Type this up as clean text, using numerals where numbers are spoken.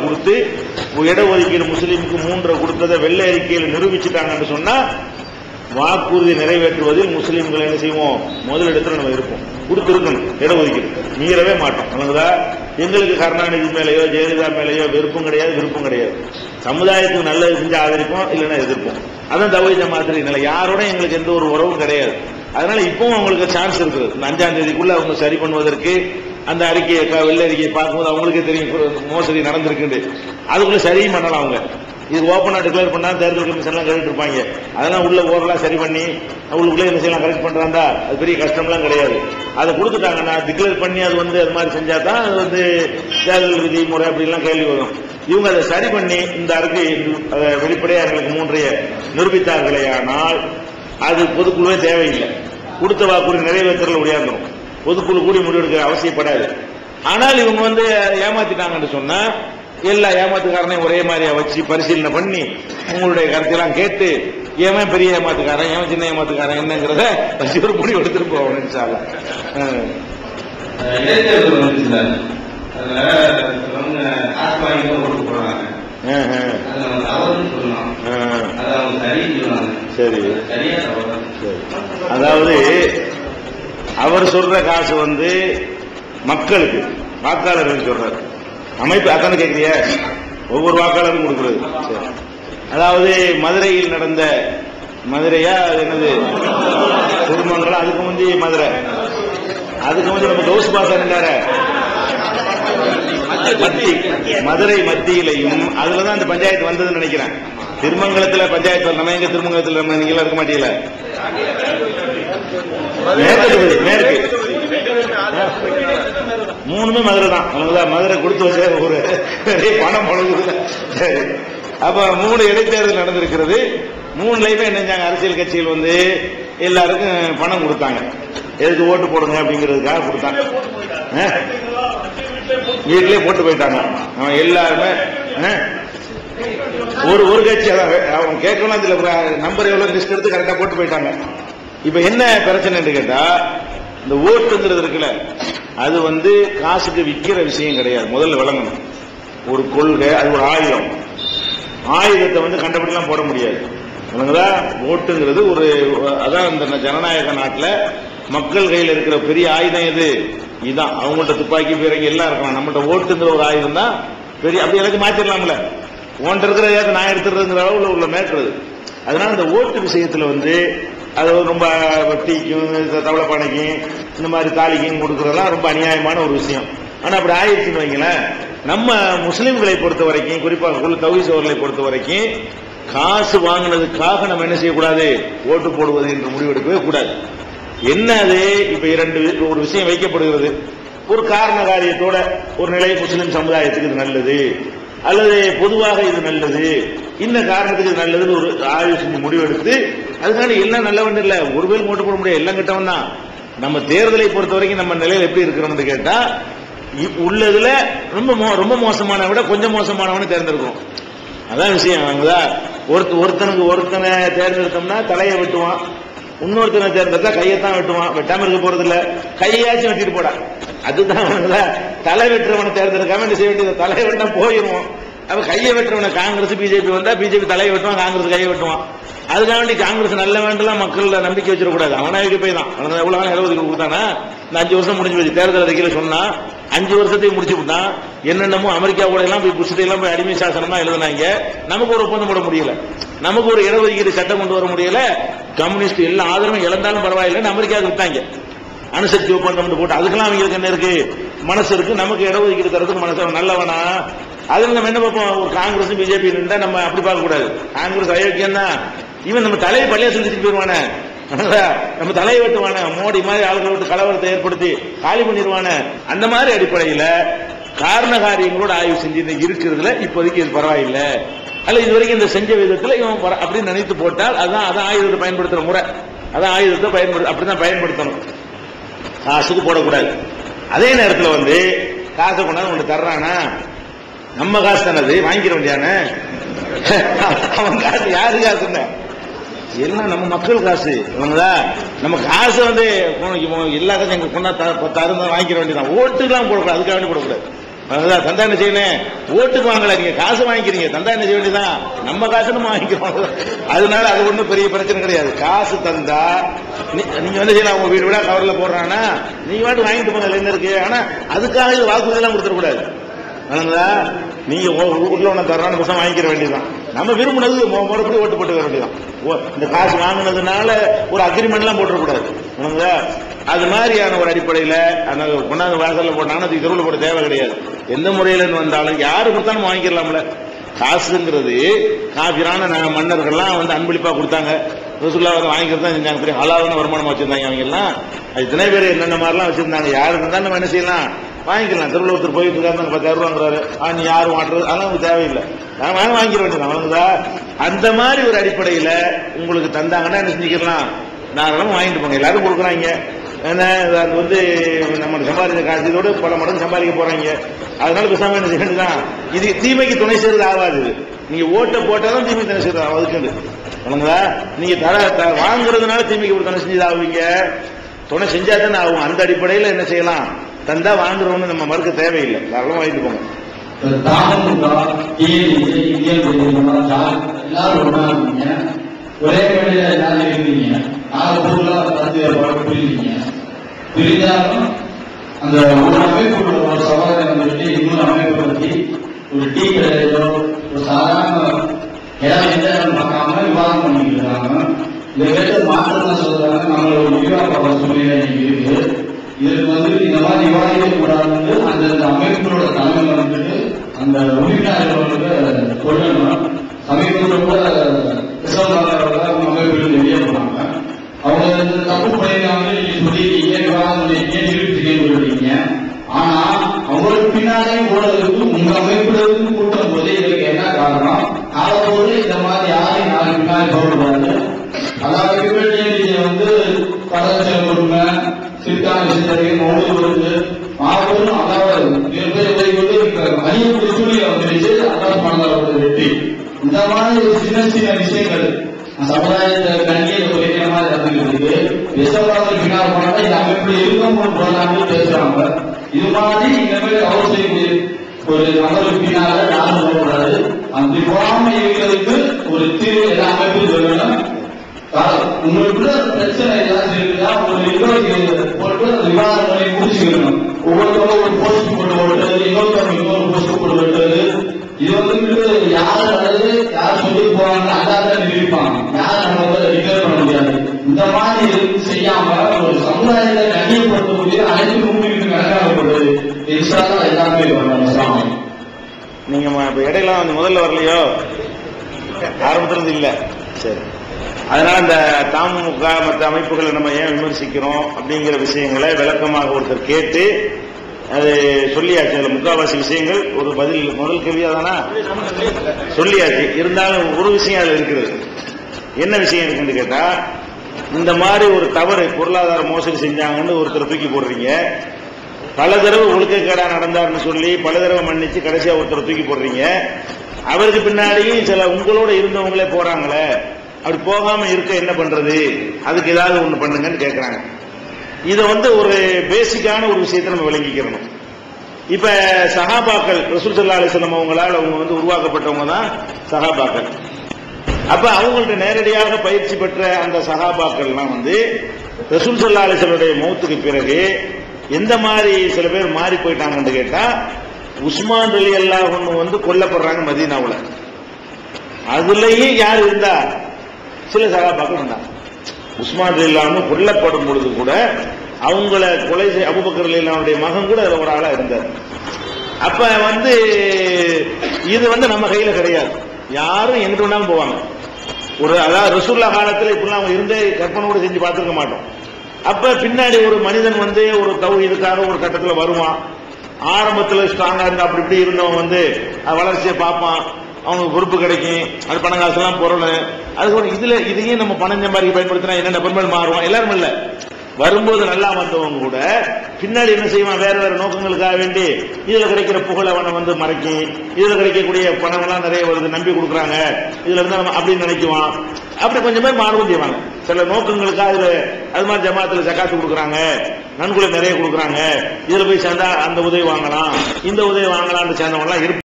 கொடுத்து இடஒதுக்கீடு முஸ்லீமுக்கு 3 கொடுத்ததை வெள்ளை அறிக்கையில் நிரூபிச்சுட்டாங்கன்னு சொன்னா வாக்குறுதி நிறைவேற்றுவதில் முஸ்லீம்கள் என்ன செய்வோம், முதலிடத்தில் நம்ம இருப்போம். கொடுத்துருக்கணும் இடஒதுக்கீடு, மீறவே மாட்டோம். எங்களுக்கு கருணாநிதி மேலேயோ ஜெயலலிதா மேலேயோ வெறுப்பும் கிடையாது, விருப்பம் கிடையாது. சமுதாயத்துக்கு நல்லது செஞ்சு ஆதரிப்போம், இல்லைன்னா எதிர்ப்போம். அதான் தௌஹீத் ஜமாஅத் நிலை. யாரோட எங்களுக்கு எந்த ஒரு உறவும் கிடையாது. அதனால இப்பவும் அவங்களுக்கு சான்ஸ் இருக்குது. இந்த 5ஆம் தேதிக்குள்ள அவங்க சரி பண்ணுவதற்கு அந்த அறிக்கையை வெள்ளை அறிக்கையை பார்க்கும்போது அவங்களுக்கே தெரியும் மோசடி நடந்திருக்கு. அதுக்குள்ள சரியும் பண்ணலாம். அவங்க இது ஓப்பனா டிக்ளேர் பண்ணா தேர்தல் கமிஷன் எல்லாம் கரெக்ட் இருப்பாங்க. அதெல்லாம் உள்ள ஓரெல்லாம் சரி பண்ணி அவங்களுக்குள்ளே என்ன செய்யலாம், கரெக்ட் பண்றாந்தா அது பெரிய கஷ்டம்லாம் கிடையாது. அதை கொடுத்துட்டாங்கன்னா டிக்ளேர் பண்ணி அது அது மாதிரி செஞ்சா தான் அது தேர்தல் விதி முறை அப்படிலாம் கேள்வி வரும். இவங்க அதை சரி பண்ணி இந்த அறிக்கை வெளிப்படையாக எங்களுக்கு 3 நிரூபித்தார்களே ஆனால் அது பொதுக்குழுவே தேவையில்லை. கொடுத்த வாக்குறுதி நிறைவேற்றல உடையாந்துடும். பொதுக்குழு கூடி முடிவெடுக்க அவசியப்படாது. ஆனால் இவங்க ஏமாத்திட்டாங்கன்னு சொன்னா எல்லா ஏமாத்துக்காரனையும் ஒரே மாதிரியா வச்சு பரிசீலனை பண்ணி உங்களுடைய கருத்தையெல்லாம் கேட்டு ஏன் பெரிய ஏமாத்துக்காரன் ஏன் சின்ன ஏமாத்துக்காரன் என்னங்கிறத வச்சு ஒரு முடிவு எடுத்துட்டு போகணும். இன்ஷாஅல்லாஹ். சரி, அதாவது அவர் சொல்ற காசு மக்களுக்கு வாக்காளர்கள் சொல்றாரு. அமைப்பு அதான கேட்கிறிய, ஒவ்வொரு வாக்காளரும் கொடுக்கிறது. அதாவது மதுரையில் நடந்த மதுரையா என்னது திருமங்கலம், அதுக்கு முந்தி மதுரை, அதுக்கு முந்தி நம்ம கௌஸ் பாசா இருந்தார மதுரை மத்தியிலையும் அதுலதான் அந்த பஞ்சாயத்து வந்ததுன்னு நினைக்கிறேன். திருமங்கலத்துல பஞ்சாயத்து நம்ம எங்க திருமங்கலத்துல நம்ம நீங்க இருக்க மாட்டீங்களா? மேற்கு 3மே மதுரை தான். மதுரை கொடுத்து வச்ச ஒரு பணம் பழகுது. அப்ப 3 இடைத்தேர்தல் நடந்திருக்கிறது. 3லையுமே என்ன செஞ்சாங்க, அரசியல் கட்சிகள் எல்லாருக்கும் பணம் கொடுத்தாங்க. எதுக்கு ஓட்டு போடுங்க அப்படிங்கிறதுக்காக கொடுத்தாங்க. வீட்டிலே போட்டு போயிட்டாங்க எல்லாருமே. ஒரு கட்சி அவங்க கேட்கணும், அதுல நம்பர் எவ்வளவு லிஸ்ட் எடுத்து கரெக்டா போட்டு போயிட்டாங்க. இப்ப என்ன பிரச்சனை கேட்டா, இந்த ஓட்டுங்கிறது இருக்குல்ல, அது காசுக்கு விற்கிற விஷயம் கிடையாது. முதல்ல விளங்கணும். ஒரு கொள்கை, அது ஒரு ஆயுதத்தை கண்டபடிலாம் போட முடியாது. ஓட்டுங்கிறது அதான் இந்த ஜனநாயக நாட்டில் மக்கள் கையில் இருக்கிற பெரிய ஆயுதம் எது? இதுதான். அவங்கள்ட்ட துப்பாக்கி பீரங்கி எல்லாம் இருக்கலாம். நம்மகிட்ட ஓட்டுங்கிற ஒரு ஆயுதம் தான் பெரிய. அப்படி எனக்கு மாற்றிடலாம்ல, ஓன்ட்டு இருக்கிற நான் எடுத்துறதுங்கிற அளவுல உள்ள மேற்கிறது. அதனால இந்த ஓட்டு விஷயத்துல அது ரொம்ப டீக்கும் தவளைப்பானைக்கும் இந்த மாதிரி தாலிக்கும் கொடுக்கறதெல்லாம் ரொம்ப அநியாயமான ஒரு விஷயம். ஆனா அப்படி ஆயிடுச்சுன்னு வைங்களேன், நம்ம முஸ்லிம்களை பொறுத்த வரைக்கும், குறிப்பாக தௌஹீத் அவர்களை பொறுத்த வரைக்கும், காசு வாங்கினதுக்காக நம்ம என்ன செய்யக்கூடாது, ஓட்டு போடுவது என்று முடிவெடுக்கவே கூடாது. என்னது, இப்ப ஒரு விஷயம் வைக்கப்படுகிறது, ஒரு காரண காரியத்தோட ஒரு நிலை முஸ்லிம் சமுதாயத்துக்கு இது நல்லது அல்லது பொதுவாக இது நல்லது, இந்த காரணத்துக்கு இது நல்லதுன்னு ஒரு ஆய்வு செஞ்சு முடிவெடுத்து அதுக்கான எல்லாம் நல்லவன் இல்ல, ஒருவேளை ஓட்டு போட முடியாது, எல்லாம் கிட்டவன் தான். நம்ம தேர்தலை பொறுத்த வரைக்கும் நம்ம நிலையில் எப்படி இருக்கிறோம்னு கேட்டா, உள்ளதுல ரொம்ப மோசமான விட கொஞ்சம் மோசமானவனை தேர்ந்தெடுக்கும். அதான் விஷயம். ஒருத்தனை தேர்ந்தெடுத்தோம்னா தலையை வெட்டுவான், இன்னொருத்தனை தேர்ந்தெடுத்தா கையத்தான் வெட்டுவான். வெட்டாம இருக்க போறது இல்ல, கையாச்சும் வெட்டிட்டு போடா. அதுதான் தலை வெட்டுறவனை தேர்ந்தெடுக்காம என்ன செய்ய வேண்டியது, தலை வெட்டா போயிடுவோம். அப்ப கையை வெட்டுறவனை காங்கிரஸ் பிஜேபி வந்தா பிஜேபி தலையை வெட்டுவான், காங்கிரஸ் கையை வெட்டுவான். அதுக்காக வேண்டி காங்கிரஸ் நல்ல வேண்டலாம் மக்கள் நம்பிக்கை வச்சிடக்கூடாது. அவனாவுக்கு போய் தான் எவ்வளவு நாள் எழுபதுக்கு கொடுத்தானா, இந்த 5 வருஷம் முடிஞ்சு போச்சு. தேர்தல் அறிக்கையில சொன்னா 5 வருஷத்தையும் முடிச்சு விட்டான். என்னென்னமோ அமெரிக்கா கூட எல்லாம் போய் புஷத்தையெல்லாம் போய் அடிமை சாசனம் தான் எழுதுனாங்க. நமக்கு ஒரு ஒப்பந்தம் போட முடியல, நமக்கு ஒரு இடஒதுக்கீடு சட்டம் கொண்டு வர முடியல. கம்யூனிஸ்ட் எல்லா ஆதரவும் இழந்தாலும் பரவாயில்லைன்னு அமெரிக்காவுக்கு விட்டாங்க. அணுசக்தி ஒப்பந்தம் போட்டு அதுக்கெல்லாம் அவங்களுக்கு என்ன இருக்கு, மனசு இருக்கு. நமக்கு இடஒதுக்கீடு தரதுக்கு மனசு நல்லவனா? அதுல நம்ம என்ன பார்ப்போம், காங்கிரஸ் பிஜேபி இருந்தா நம்ம அப்படி பார்க்க கூடாது. காங்கிரஸ் அயோக்கியம் தான், இவன் நம்ம தலையை பள்ளியா செஞ்சுட்டு போயிருவானே, நம்ம தலையை வெட்டுவான, மோடி மாதிரி ஆளுகளை விட்டு கலவரத்தை ஏற்படுத்தி காலி பண்ணிடுவான. அந்த மாதிரி அடிப்படையில் காரண காரியங்களோட ஆய்வு செஞ்சு இருக்கிறதுல இப்போதைக்கு இது பரவாயில்லை, அல்ல இதுவரைக்கும் இந்த செஞ்ச விதத்தில் இவன் அப்படின்னு நினைத்து போட்டால் அதான் ஆயுதத்தை பயன்படுத்துற முறை. அதான் ஆயுதத்தை அப்படிதான் பயன்படுத்தணும், காசுக்கு போடக்கூடாது. அதே நேரத்தில் காசை கொண்டாந்து ஒன்று தர்றானா, நம்ம காசு தானது, வாங்கிட வேண்டியான அவன் காசு யாரு காசு எல்லாம் நம்ம மக்கள் காசு. நம்ம காசு எல்லா காசும் எங்க கொண்டா 10,000 வாங்கிக்க வேண்டியதான். ஓட்டுக்கெல்லாம் போடக்கூடாது, அதுக்காக வேண்டி போடக்கூடாது. தந்தா என்ன செய்யணும்? ஓட்டுக்கு வாங்கல, நீங்க காசு வாங்கிக்கிறீங்க, தந்தா என்ன செய்ய வேண்டியதான்? நம்ம காசு நம்ம வாங்கிக்கிறோம். அதனால அது ஒன்றும் பெரிய பிரச்சனை கிடையாது. காசு தந்தா நீங்க வந்து செய்யலாம். உங்க வீடு விட கவர்ல போடுறாங்கன்னா நீங்க வாட்டு வாங்கிட்டு போங்க, என்ன இருக்கு. ஆனா அதுக்காக இது வாக்குறுதி எல்லாம் கொடுத்துடக்கூடாது. நீங்க வீட்டுல ஒண்ணு தரணும் புதுசா வாங்கிக்கிற வேண்டியதுதான். நம்ம விரும்பினது முறைப்படி ஓட்டு போட்டு வர வேண்டியதான். இந்த காசு வாங்கினதுனால ஒரு அக்ரிமெண்ட் எல்லாம் போட்டுறக்கூடாது. அது மாதிரியான ஒரு அடிப்படையில் அந்த கொண்டாந்து வாசல்ல போட்டாங்கன்னா அதுக்கு தெருவில் போட தேவை கிடையாது. எந்த முறையில் வந்தாலும் யாரு கொடுத்தாலும் வாங்கிக்கலாம்ல. காசுங்கிறது காபிரான மன்னர்கள்லாம் வந்து அன்பளிப்பா கொடுத்தாங்க. ரசூலுல்லாஹ் வாங்கிக்கிறது தான் செஞ்சாங்க. பெரிய ஹலாலான வருமானம் வச்சிருந்தாங்க அவங்க எல்லாம். இத்தனை பேர் என்னென்ன மாதிரிலாம் வச்சிருந்தாங்க. யாருக்கு இருந்தாலும் நம்ம என்ன செய்யலாம், வாங்கிக்கலாம். தெருவில் ஒருத்தர் போயிட்டு இருக்காரு, 10,000 ரூபா வாங்குறாரு, நீ யாரும் மாட்டுறது அதெல்லாம் உங்களுக்கு தேவையில்லை, நான் வாங்கிட வேண்டியதான். வணங்குதா? அந்த மாதிரி ஒரு அடிப்படையில் உங்களுக்கு தந்தாங்கன்னா என்ன செஞ்சுக்கலாம், நாங்களும் வாங்கிட்டு போங்க. எல்லாரும் கொடுக்குறாங்க. அது வந்து நம்ம சம்பாதிக்க காசு இதோட பல மடங்கு சம்பாதிக்க போறாங்க. அதனால பேசாம என்ன செய்யணுதான், இது தீமைக்கு துணை செய்வது ஆகாது. நீங்க ஓட்ட போட்டாதான் தீமைக்கு துணை செய்வது அதுக்கு வணங்குதா? நீங்க வாங்குறதுனால தீமைக்கு துணை செஞ்சது ஆகுவீங்க, துணை செஞ்சா தானே ஆகும். அந்த அடிப்படையில் என்ன செய்யலாம், தந்தா வாங்குறோம்னு நம்ம மறுக்க தேவையில்லை, தாராளமா வாங்கிட்டு போங்க. ஒரே வேலையில எல்லாரும் இருக்கீங்க, 4 ஊர்ல பிரிஞ்சீங்க. பிரிஞ்சாலும் அந்த ஒரு அமைப்பு ஒரு சகோதரன் வந்துட்டு இன்னொரு அமைப்பை பற்றி ஒரு டீ கடையிலோ ஒரு சாதாரண இடம் பார்க்காம விவாதம் பண்ணிட்டு இருக்காங்க. இதை கேட்டு மாற்றம் சொல்றாங்க, நம்மளோட ஒரு விவாத சூழ்நிலை இருக்கு. இதுக்கு வந்து இந்த மாதிரி விவாதிக்க கூடாது. அந்த அமைப்புகளோட தலைமை வந்துட்டு அந்த உறுப்பினர்களுக்கு சொல்லணும். சமீபத்தில் கூட அமைப்புகள் வெளியே போனாங்க. அவங்க தப்பு பண்ணிருக்காங்க சொல்லிருக்கீங்க, விவாதம் நிரூபிச்சுக்கீங்க. ஆனா அவங்களுக்கு பின்னாலே போனதுக்கு உங்க அமைப்புல இருந்து கூட்டம் போது இதுக்கு என்ன காரணம்? காலப்போது இந்த மாதிரி யாரையும் நாலு பின்னாடி போடக்கூடாது. அதாவது வந்து கலாச்சார கொடுமை, சிறுத்தான சிந்தனை, மௌன வருது மாபெரும் அதாவது அறியக்கூடிய சூழ்நிலை வந்துருச்சு. அதாவது மனதாரோட வெற்றி. இந்த மாதிரி சின்ன சின்ன விஷயங்கள் சமுதாயத்தை கண்ணியை குறைக்கிற மாதிரி நடந்துருக்கு. விசவாதம் பின்னால் போனா இந்த அமைப்புல இருக்கவங்க போனாங்க பேசுறாங்க. இது மாதிரி இந்த மாதிரி அவர் செய்யக்கூடிய ஒரு நபருக்கு பின்னால யாரும் போகக்கூடாது. அப்படி போகாம இருக்கிறதுக்கு ஒரு தீர்வு எல்லா அமைப்பும் சொல்லணும். உங்களுக்குள்ள பிரச்சனை ஏதாச்சும் இருக்குதா ஒரு போட்டு அந்த விவாதங்களை முடிச்சுக்கணும். ஒவ்வொருத்தவங்க ஒரு போஸ்ட் போட்டு ஓட்டுறது, இன்னொருத்தவங்க இன்னொரு போஸ்ட் போட்டு ஓட்டுறது. இது வந்து யார் நல்லது யார் சொல்லி போவாங்க அதான் நிரூபிப்பாங்க. யார் நம்ம டிக்ளேர் பண்ண முடியாது. இந்த மாதிரி செய்யாம ஒரு சமுதாயத்தை கண்ணியப்படுத்தக்கூடிய அனைத்து நூல்களுக்கு கணக்காகப்படுது. எல்லாமே நீங்க இடையில முதல்ல வரலையோ, ஆரம்பத்திலிருந்து இல்ல. சரி, அதனால இந்த தமுக மற்ற அமைப்புகளை நம்ம ஏன் விமர்சிக்கிறோம் அப்படிங்கிற விஷயங்களை விளக்கமாக ஒருத்தர் கேட்டு அது சொல்லியாச்சு. அதுல முக்காவாசி விஷயங்கள் ஒரு பதில் முதல் கேள்வியா தானா சொல்லியாச்சு. இருந்தாலும் ஒரு விஷயம் அதுல இருக்கிறது. என்ன விஷயம் இருக்குன்னு கேட்டா, இந்த மாதிரி ஒரு தவறு பொருளாதார மோசடி செஞ்சாங்கன்னு ஒருத்தர் தூக்கி போடுறீங்க. பல தடவை ஒழுக்கக்கேடா நடந்தார்னு சொல்லி பல தடவை மன்னிச்சு கடைசியா ஒருத்தர் தூக்கி போடுறீங்க. அவருக்கு பின்னாடியும் சில உங்களோட இருந்தவங்களே போறாங்களே, அப்படி போகாம இருக்க என்ன பண்றது, அதுக்கு ஏதாவது ஒண்ணு பண்ணுங்கன்னு கேட்கிறாங்க. இதை வந்து ஒரு பேசிக்கான ஒரு விஷயத்தை நம்ம விளங்கிக்கிறணும். இப்ப சஹாபாக்கள் ரசூல் ஸல்லல்லாஹு அலைஹி வஸல்லம் அவங்களால் அவங்க வந்து உருவாக்கப்பட்டவங்க தான் சஹாபாக்கள். அப்ப அவங்கள்ட்ட நேரடியாக பயிற்சி பெற்ற அந்த சஹாபாக்கள்லாம் வந்து ரசூல் ஸல்லல்லாஹு அலைஹி வஸல்லம் மௌத்துக்கு பிறகு எந்த மாதிரி சில பேர் மாறி போயிட்டாங்கன்னு கேட்டா, உஸ்மான் ரலியல்லாஹு அன்ஹு வந்து கொல்லப்படுறாங்க மதீனாவுல. அதுலயும் யார் இருந்தா, சில சஹாபாக்கள் இருந்தாங்க. உஸ்மான் ரலியல்லாஹு அன்ஹு கொல்லப்படும் பொழுது கூட அவங்கள கொலை செய்ய அபூபக்கர் ரலியல்லாஹு அன்ஹுடைய மகன் கூட ஒரு ஆளா இருந்தார். அப்ப வந்து இது வந்து நம்ம கையில கிடையாது. யாரும் எங்கிட்டு வேணாலும் போவாங்க. ஒரு அதாவது ரசூலுல்லாஹ் காலத்துல இப்படிலாம் அவங்க இருந்தே கற்பனை கூட செஞ்சு பார்த்துருக்க மாட்டோம். அப்ப பின்னாடி ஒரு மனிதன் வந்து ஒரு தௌஹீதுக்காக ஒரு கட்டத்துல வருவான். ஆரம்பத்துல ஸ்ட்ராங்கா இருந்தா அப்படி இப்படி இருந்தவன் வந்து வளர்ச்சியை பார்ப்பான், அவனுக்கு பொறுப்பு கிடைக்கும், அது பணம் காசெல்லாம் பொருள். அதுக்கப்புறம் இதுல இதையும் நம்ம பணம் சம்பாதிக்க பயன்படுத்தினா என்னென்ன பெரும்பாலும் மாறுவான். எல்லாரும் இல்ல, வரும்போது நல்லா வந்தவங்க கூட பின்னாடி என்ன செய்வான், வேற வேற நோக்கங்களுக்காக வேண்டி இதுல கிடைக்கிற புகழ் அவனை வந்து மறைக்கி, இதுல கிடைக்கக்கூடிய பணம் எல்லாம் நிறைய வருது, நம்பி கொடுக்குறாங்க, இதுல இருந்தா நம்ம அப்படின்னு நினைக்குவான். அப்படி கொஞ்சம் பேர் மாறுபம் செய்வாங்க. சில நோக்கங்களுக்காக இதுல அது மாதிரி ஜமாத்துல ஜகாத்து கொடுக்குறாங்க, நன்கொடை நிறைய கொடுக்குறாங்க, இதுல போய் சேர்ந்தா அந்த உதவி வாங்கலாம், இந்த உதவி வாங்கலாம்னு சேர்ந்தவங்க எல்லாம்